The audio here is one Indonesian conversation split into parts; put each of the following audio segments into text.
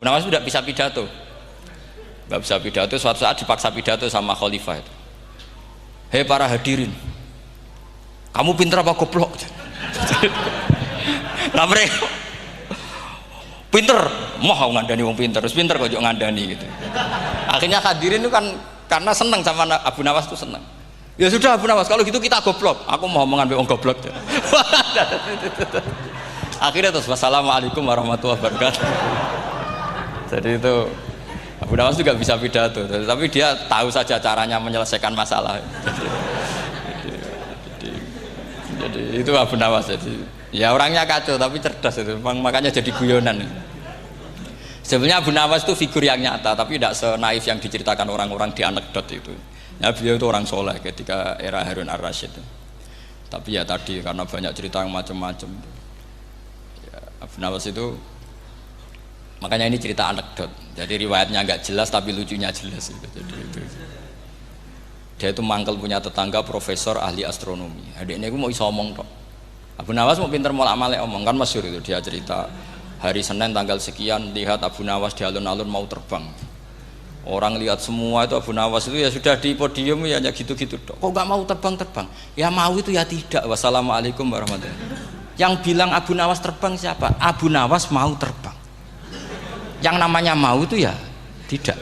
Nawas tidak bisa pidato, nggak bisa pidato. Suatu saat dipaksa pidato sama khalifah itu. Hei para hadirin, kamu pinter apa goblok? Lah mereka pinter, mau ngandani wong pinter, terus pinter kok ngandani gitu. Akhirnya hadirin itu kan karena seneng sama Abu Nawas itu seneng. Ya sudah Abu Nawas, kalau gitu kita goblok. Aku mau ngambil wong goblok. Akhirnya terus wassalamualaikum warahmatullahi wabarakatuh. Jadi itu Abu Nawas juga bisa pidato, tapi dia tahu saja caranya menyelesaikan masalah. Jadi itu Abu Nawas. Jadi ya orangnya kacau tapi cerdas itu, makanya jadi guyonan. Sebenarnya Abu Nawas itu figur yang nyata, tapi tidak senaif yang diceritakan orang-orang di anekdot itu. Ya beliau itu orang soleh ketika era Harun ar-Rasyid. Tapi ya tadi karena banyak cerita yang macam-macam. Ya, Abu Nawas itu, makanya ini cerita anekdot. Jadi riwayatnya nggak jelas tapi lucunya jelas. Jadi itu. Dia itu mangkel punya tetangga profesor ahli astronomi. Adiknya itu mau iso omong tok. Abu Nawas mau pinter molak-malik omong, kan masyhur itu dia cerita hari Senin tanggal sekian lihat Abu Nawas di alun-alun mau terbang. Orang lihat semua itu Abu Nawas itu ya sudah di podium ya hanya gitu-gitu tok. Kok nggak mau terbang-terbang? Ya mau itu ya tidak. Wassalamualaikum warahmatullahi wabarakatuh. Yang bilang Abu Nawas terbang siapa? Abu Nawas mau terbang. Yang namanya mau itu ya tidak.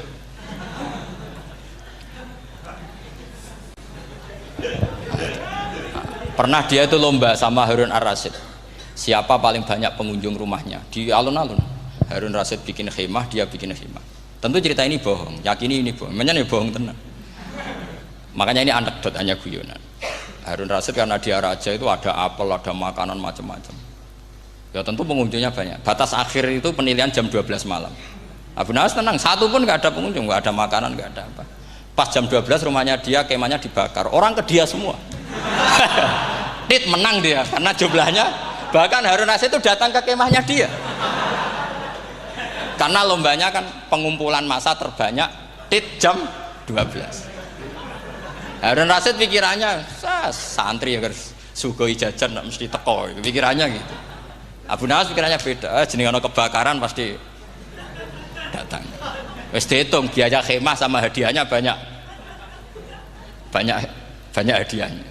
Pernah dia itu lomba sama Harun ar-Rasyid, siapa paling banyak pengunjung rumahnya di alun-alun. Harun ar-Rasyid bikin khemah, dia bikin khemah. Tentu cerita ini bohong, yakini ini bohong, makanya bohong tenang. Makanya ini anekdot, hanya guyonan. Harun ar-Rasyid karena dia raja itu ada apel, ada makanan macam-macam. Ya tentu pengunjungnya banyak. Batas akhir itu penilaian jam 12 malam. Abu Nawas tenang, satu pun nggak ada pengunjung, nggak ada makanan, nggak ada apa. Pas jam 12 rumahnya dia, kemahnya dibakar, orang ke dia semua. Tit menang dia karena jumlahnya, bahkan Harun ar-Rasyid itu datang ke kemahnya dia. Karena lombanya kan pengumpulan massa terbanyak, tit jam 12. Harun ar-Rasyid pikirannya, santri ya guys, sugoi jajan mesti teko, pikirannya gitu. Abu Nawas pikirannya beda, jenenge ana kebakaran pasti datang. Wis dihitung biaya khemah sama hadiahnya banyak hadiahnya.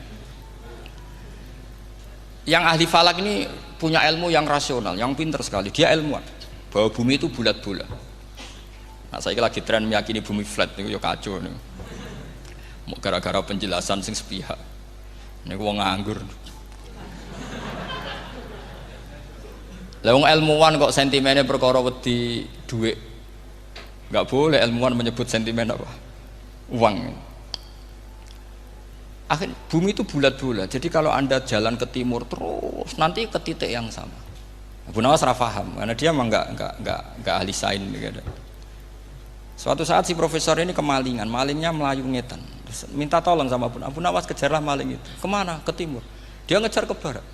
Yang ahli falak ini punya ilmu yang rasional, yang pinter sekali. Dia ilmuwan bahwa bumi itu bulat-bulat. Nah, saya lagi tren meyakini bumi flat niku ya kacau niku. Mau gara-gara penjelasan sing sepihak. Niku wong nganggur. Lah wong ilmuwan kok sentimennya perkara wedi dhuwit. Enggak boleh ilmuwan menyebut sentimen apa? Uang. Akhir bumi itu bulat-bulat. Jadi kalau Anda jalan ke timur terus nanti ke titik yang sama. Abu Nawas paham karena dia memang enggak ahli sains gitu. Suatu saat si profesor ini kemalingan, malingnya melayu ngetan. Minta tolong sama Abu Nawas, kejarlah maling itu. Kemana? Ke timur. Dia ngejar ke barat.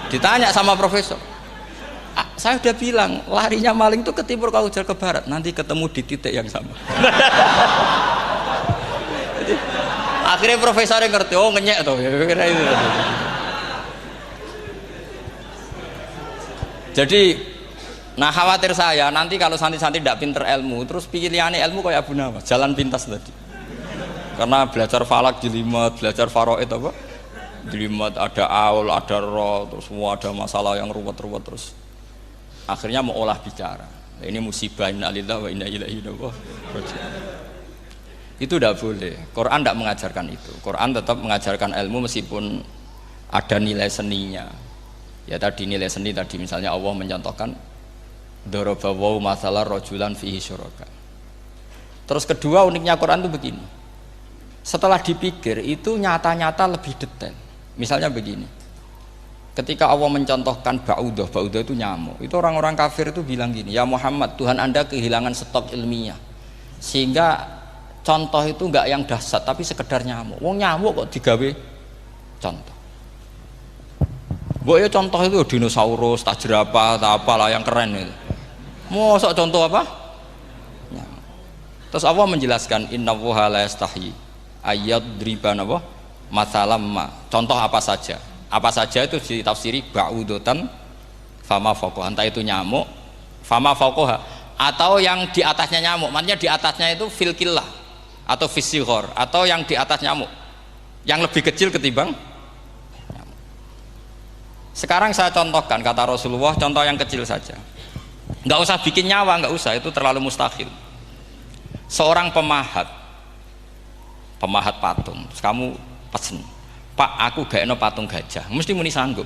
Ditanya sama profesor, saya udah bilang larinya maling itu ke timur, kalau kejar ke barat nanti ketemu di titik yang sama. Jadi, akhirnya profesornya ngerti, oh ngenyek tuh. Jadi, nah khawatir saya nanti kalau santri-santri tidak pinter ilmu, terus pilihannya ilmu kayak Abu Nawas, jalan pintas tadi. Karena belajar falak jelimet, belajar faraid apa? Jelimet, ada aul, ada roh, terus semua ada masalah yang ruwet-ruwet terus. Akhirnya mau olah bicara. Ini musibah innalillahi wa inna ilaihi raji'un. Itu tidak boleh. Quran tidak mengajarkan itu. Quran tetap mengajarkan ilmu meskipun ada nilai seninya. Ya tadi nilai seni tadi misalnya Allah mencontohkan daraba wa masalah rajulan fihi syuraka. Terus kedua uniknya Quran itu begini. Setelah dipikir itu nyata-nyata lebih detail. Misalnya begini. Ketika Allah mencontohkan ba'udah itu nyamuk. Itu orang-orang kafir itu bilang gini, ya Muhammad, Tuhan Anda kehilangan stok ilmiah. Sehingga contoh itu enggak yang dahsyat tapi sekedar nyamuk. Wong nyamuk kok digawe contoh. Mbok ya contoh itu dinosaurus, tak jerapah, tak apalah yang keren itu. Mosok contoh apa? Nyamuk. Terus Allah menjelaskan innallaha la yastahi ayyadriban apa? Matsalam ma. Contoh apa saja itu ditafsiri ba'udatan fama faqah, entah itu nyamuk, fama fauqaha, atau yang di atasnya nyamuk, maksudnya di atasnya itu fil killah atau fisighor, atau yang di atas nyamuk yang lebih kecil ketimbang nyamuk. Sekarang saya contohkan kata Rasulullah, contoh yang kecil saja, nggak usah bikin nyawa, nggak usah, itu terlalu mustahil. Seorang pemahat patung, terus kamu pesen, Pak aku gaekno patung gajah, mesti muni sanggup.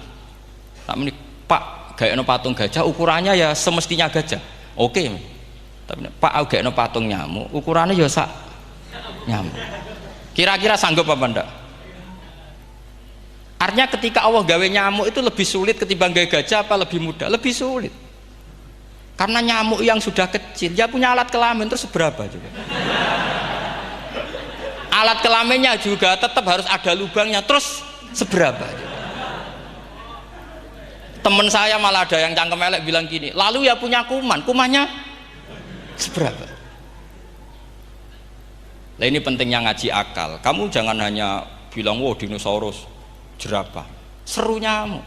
Tak muni, Pak gaekno patung gajah ukurannya ya semestinya gajah, oke. Tapi Pak aku gaekno patung nyamuk, ukurannya ya sak nyamuk, kira-kira sanggup apa enggak? Artinya ketika Allah gawe nyamuk itu lebih sulit ketimbang gawe gajah, apa lebih mudah? Lebih sulit, karena nyamuk yang sudah kecil dia punya alat kelamin, terus seberapa juga alat kelaminnya juga tetap harus ada lubangnya, terus seberapa juga. Temen saya malah ada yang cangkem elek bilang gini, lalu ya punya kumannya seberapa. Nah ini pentingnya ngaji akal, kamu jangan hanya bilang wow dinosaurus, jerapah, seru nyamuk.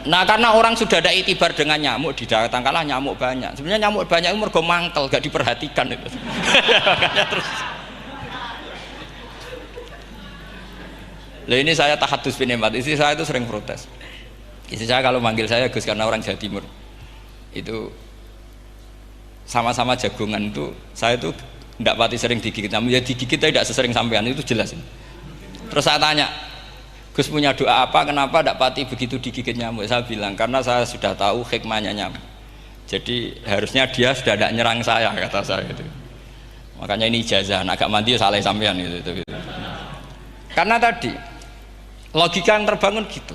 Nah karena orang sudah ada itibar dengan nyamuk, didatangkanlah nyamuk banyak. Sebenarnya nyamuk banyak itu mergo mangkel, gak diperhatikan itu. Makanya terus. Lah ini saya tahadus binemat, istri saya itu sering protes. Istri saya kalau manggil saya Gus karena orang Jawa Timur, itu sama-sama jagongan itu, saya itu tidak pati sering digigit nyamuk, ya digigit tidak sesering sampean, itu jelas. Terus saya tanya, Gus punya doa apa, kenapa tidak pati begitu digigit nyamuk? Saya bilang karena saya sudah tahu hikmahnya nyamuk, jadi harusnya dia sudah tidak nyerang saya, kata saya itu. Makanya ini ijazah, agak mandi salah sampean gitu. Karena tadi logika yang terbangun gitu,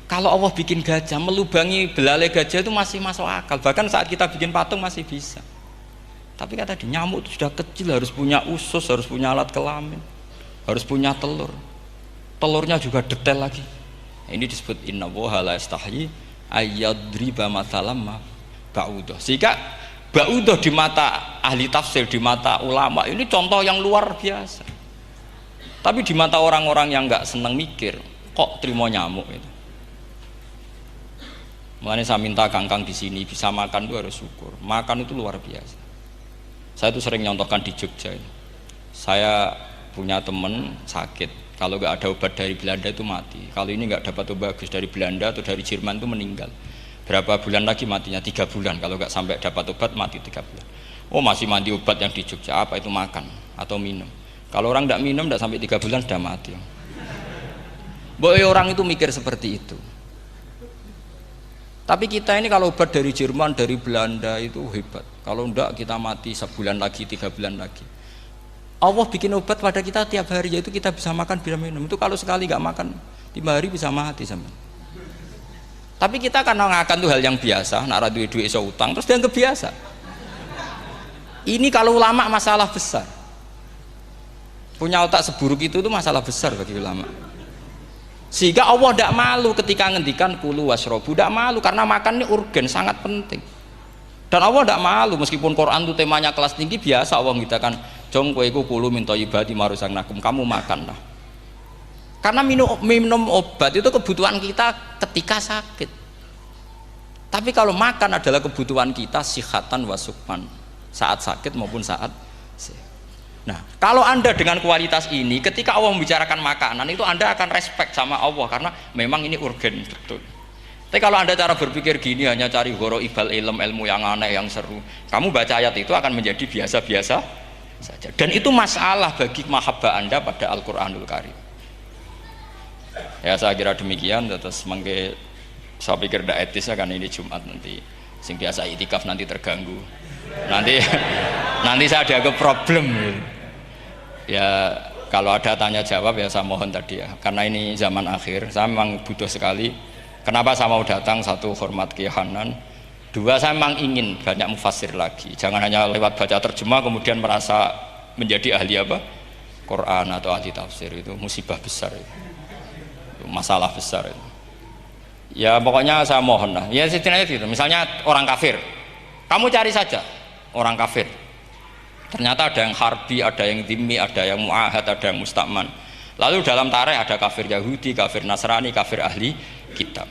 kalau Allah bikin gajah, melubangi belalai gajah itu masih masuk akal, bahkan saat kita bikin patung masih bisa. Tapi kata tadi nyamuk itu sudah kecil, harus punya usus, harus punya alat kelamin, harus punya telur, telurnya juga detail lagi. Ini disebut innallaha la yastahyi ayyadriba mathalam ma ba'udah. Sehingga ba'udah di mata ahli tafsir, di mata ulama ini contoh yang luar biasa. Tapi di mata orang-orang yang nggak seneng mikir, kok terima nyamuk itu. Makanya saya minta kangkang di sini bisa makan itu harus syukur. Makan itu luar biasa. Saya itu sering nyontohkan di Jogja ini. Saya punya teman sakit, kalau nggak ada obat dari Belanda itu mati. Kalau ini nggak dapat obat bagus dari Belanda atau dari Jerman itu meninggal. Berapa bulan lagi matinya? 3 bulan. Kalau nggak sampai dapat obat mati 3 bulan. Oh masih mandi obat yang di Jogja, apa itu makan atau minum? Kalau orang nggak minum nggak sampai 3 bulan sudah mati. Boy orang itu mikir seperti itu. Tapi kita ini kalau obat dari Jerman, dari Belanda itu hebat. Kalau enggak kita mati sebulan lagi, 3 bulan lagi. Allah bikin obat pada kita tiap hari, yaitu kita bisa makan, bisa minum. Itu kalau sekali nggak makan 5 hari bisa mati sama. Tapi kita karena ngakan tuh hal yang biasa, nak duit iso utang, terus dianggap biasa. Ini kalau ulama masalah besar. Punya otak seburuk itu tuh masalah besar bagi ulama. Sehingga Allah tidak malu ketika ngendikan kulu wasrobu, tidak malu karena makan ini urgen, sangat penting. Dan Allah tidak malu meskipun Quran itu temanya kelas tinggi, biasa Allah mengatakan jong kowe kulu min thayyibati marusang nakum, kamu makanlah. Karena minum obat itu kebutuhan kita ketika sakit. Tapi kalau makan adalah kebutuhan kita sihatan wasukman, saat sakit maupun saat sehat. Nah, kalau Anda dengan kualitas ini, ketika Allah membicarakan makanan itu Anda akan respect sama Allah karena memang ini urgen betul. Tapi kalau Anda cara berpikir gini, hanya cari goro ibal ilmu yang aneh, yang seru, kamu baca ayat itu akan menjadi biasa-biasa saja. Dan itu masalah bagi mahabbah Anda pada Al-Quranul Karim. Ya saya kira demikian. Terus mengke saya pikir tidak etis ya, karena ini Jumat nanti sing biasa itikaf nanti terganggu. Nanti saya ada problem. Ya kalau ada tanya jawab ya saya mohon tadi ya, karena ini zaman akhir saya memang butuh sekali. Kenapa saya mau datang? Satu, hormat Kiai Hanan. Dua, saya memang ingin banyak mufassir lagi, jangan hanya lewat baca terjemah kemudian merasa menjadi ahli apa Quran atau ahli tafsir. Itu musibah besar itu masalah besar itu. Ya pokoknya saya mohon lah ya setidaknya gitu. Misalnya orang kafir, kamu cari saja orang kafir, ternyata ada yang harbi, ada yang dhimmi, ada yang mu'ahad, ada yang mustakman. Lalu dalam tarikh ada kafir Yahudi, kafir Nasrani, kafir ahli kitab.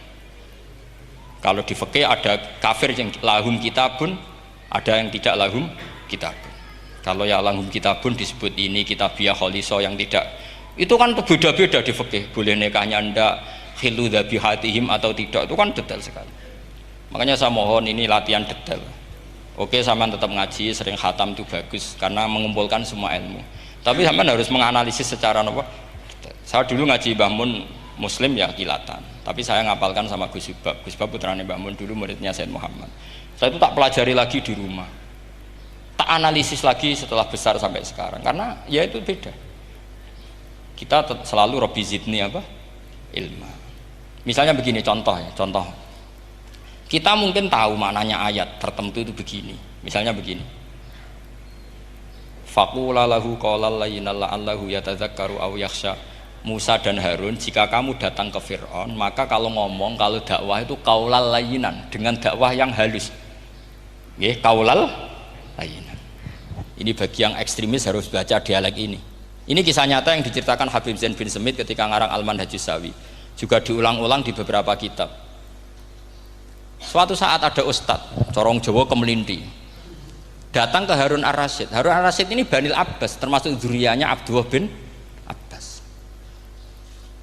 Kalau di fikih ada kafir yang lahum kitabun, ada yang tidak lahum kitabun. Kalau yang lahum kitabun disebut ini kitabiah kholiso, yang tidak itu kan beda-beda di fikih. Boleh nikahnya ndak, khilu dhabihatihim atau tidak, itu kan detail sekali. Makanya saya mohon ini latihan detail. Oke, sampean tetap ngaji, sering khatam itu bagus karena mengumpulkan semua ilmu. Tapi sampean harus menganalisis secara apa? Saya dulu ngaji Mbah Mun Muslim ya kilatan. Tapi saya ngapalkan sama Gus Subab. Gus Subab putranya Mbah Mun, dulu muridnya Said Muhammad. Saya itu tak pelajari lagi di rumah. Tak analisis lagi setelah besar sampai sekarang karena ya itu beda. Kita selalu Rabbi zidni apa? Ilma. Misalnya begini contoh ya, contoh. Kita mungkin tahu maknanya ayat tertentu itu begini. Misalnya begini. Faqula lahu qaulal layyinan la'allahu yatadzakkaru aw yakhsha. Musa dan Harun, jika kamu datang ke Fir'aun, maka kalau ngomong, kalau dakwah itu qaulal layyinan, dengan dakwah yang halus. Nggih, qaulal layyinan. Ini bagi yang ekstremis harus baca dialek ini. Ini kisah nyata yang diceritakan Habib Zain bin Semit ketika ngarang Al-Manhajus Sawi. Juga diulang-ulang di beberapa kitab. Suatu saat ada ustadz, corong Jawa Kemelinti, datang ke Harun Ar-Rasyid. Harun Ar-Rasyid ini Banil Abbas, termasuk zuriyahnya Abdullah bin Abbas.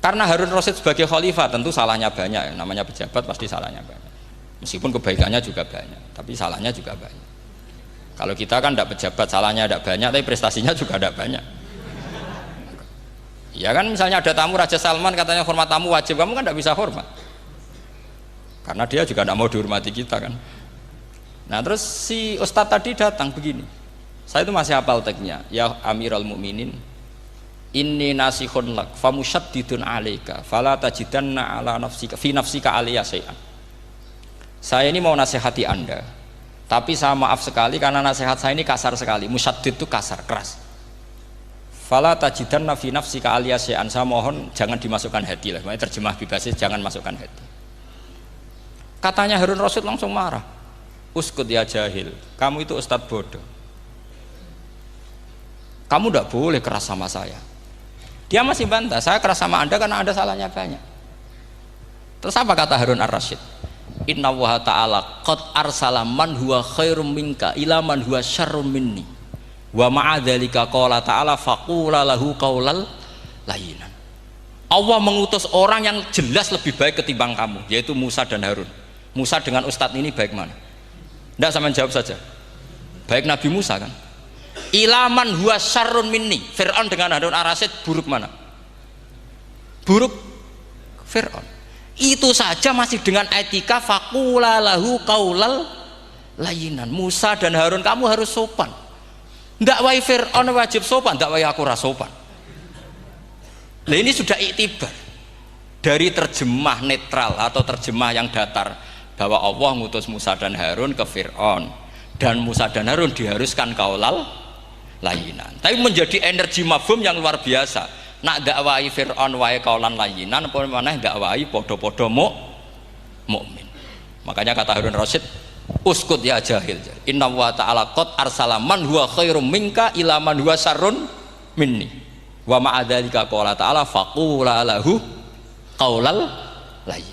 Karena Harun Ar-Rasyid sebagai khalifah tentu salahnya banyak, namanya pejabat pasti salahnya banyak. Meskipun kebaikannya juga banyak, tapi salahnya juga banyak. Kalau kita kan tidak pejabat, salahnya tidak banyak, tapi prestasinya juga tidak banyak. Ya kan, misalnya ada tamu Raja Salman, katanya hormat tamu wajib, kamu kan tidak bisa hormat. Karena dia juga tidak mau dihormati kita kan. Nah terus si ustadz tadi datang begini, saya itu masih hafal teksnya. Ya Amirul Mukminin, inni nasihun lak famusyaddidun alaika fala tajidanna ala nafsika fi nafsika aliyya syai'an. Saya ini mau nasihati Anda, tapi saya maaf sekali karena nasihat saya ini kasar sekali. Musyaddid itu kasar, keras. Fala tajidanna fi nafsika aliyya syai'an. Saya mohon jangan dimasukkan hati lah. Makanya terjemah bebasnya jangan masukkan hati. Katanya Harun Rasyid langsung marah. Uskut ya jahil, kamu itu ustadz bodoh. Kamu tidak boleh keras sama saya. Dia masih bantah, saya keras sama Anda karena Anda salahnya banyak. Terus apa kata Harun Ar-Rasyid? Inna wa ta'ala qad arsala man huwa khairum minka ila man huwa syarrum minni. Wa ma'adzalika qala ta'ala faqula lahu qaulal layyinan. Allah mengutus orang yang jelas lebih baik ketimbang kamu, yaitu Musa dan Harun. Musa dengan ustadz ini baik mana? Tidak, sama jawab saja. Baik Nabi Musa kan? Ilaman huwa syarrun minni. Fir'aun dengan Harun Ar-Rasyid buruk mana? Buruk Fir'aun. Itu saja masih dengan etika faqula lahu qaulal layyinan. Musa dan Harun kamu harus sopan. Tidak wae Fir'aun wajib sopan, tidak wae aku ras sopan. Nah ini sudah iktibar dari terjemah netral atau terjemah yang datar bahwa Allah ngutus Musa dan Harun ke Fir'aun dan Musa dan Harun diharuskan kaulal layinan. Tapi menjadi energi mafhum yang luar biasa. Nak dakwai Fir'aun wae kaulan layinan, apa maneh dakwai podo-podo mukmin. Makanya kata Harun Rasyid, uskut ya jahil. Inna wa ta'ala qad arsala man huwa khairum minka ila man huwa syarrun minni. Wa ma'adzalika qala ta'ala faqula lahu qaulal layyin.